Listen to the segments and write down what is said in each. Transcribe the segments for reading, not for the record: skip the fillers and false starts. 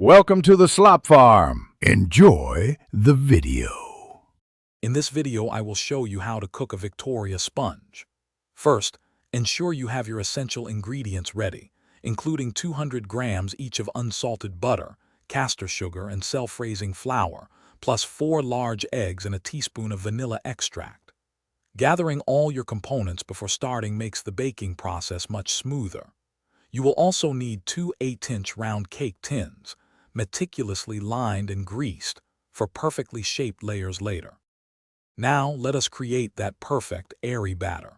Welcome to the Slop Farm. Enjoy the video. In this video, I will show you how to cook a Victoria sponge. First, ensure you have your essential ingredients ready, including 200 grams each of unsalted butter, castor sugar, and self-raising flour, plus 4 large eggs and a teaspoon of vanilla extract. Gathering all your components before starting makes the baking process much smoother. You will also need 2 8-inch round cake tins, meticulously lined and greased, for perfectly shaped layers later. Now, let us create that perfect, airy batter.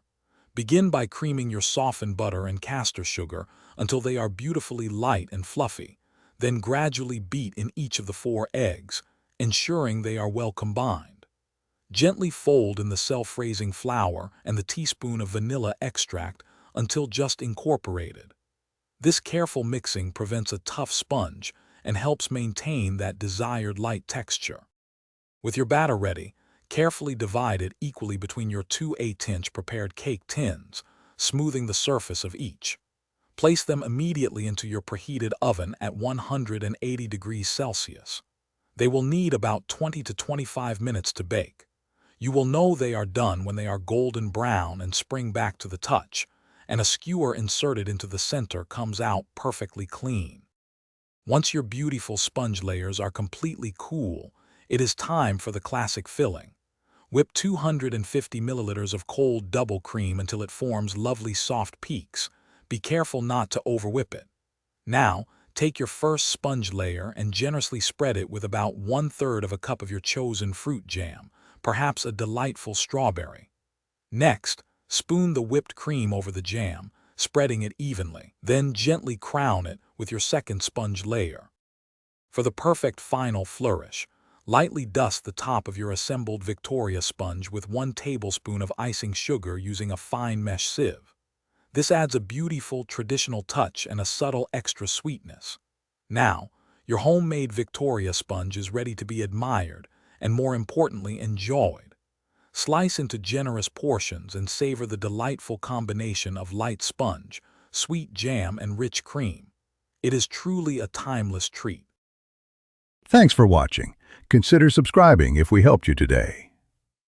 Begin by creaming your softened butter and castor sugar until they are beautifully light and fluffy. Then gradually beat in each of the 4 eggs, ensuring they are well combined. Gently fold in the self-raising flour and the teaspoon of vanilla extract until just incorporated. This careful mixing prevents a tough sponge and helps maintain that desired light texture. With your batter ready, carefully divide it equally between your 2 8-inch prepared cake tins, smoothing the surface of each. Place them immediately into your preheated oven at 180 degrees Celsius. They will need about 20 to 25 minutes to bake. You will know they are done when they are golden brown and spring back to the touch, and a skewer inserted into the center comes out perfectly clean. Once your beautiful sponge layers are completely cool, it is time for the classic filling. Whip 250 milliliters of cold double cream until it forms lovely soft peaks. Be careful not to overwhip it. Now, take your first sponge layer and generously spread it with about 1/3 of a cup of your chosen fruit jam, perhaps a delightful strawberry. Next, spoon the whipped cream over the jam, spreading it evenly. Then gently crown it with your second sponge layer. For the perfect final flourish, lightly dust the top of your assembled Victoria sponge with 1 tablespoon of icing sugar using a fine mesh sieve. This adds a beautiful traditional touch and a subtle extra sweetness. Now, your homemade Victoria sponge is ready to be admired and, more importantly, enjoyed. Slice into generous portions and savor the delightful combination of light sponge, sweet jam, and rich cream. It is truly a timeless treat. Thanks for watching. Consider subscribing if we helped you today.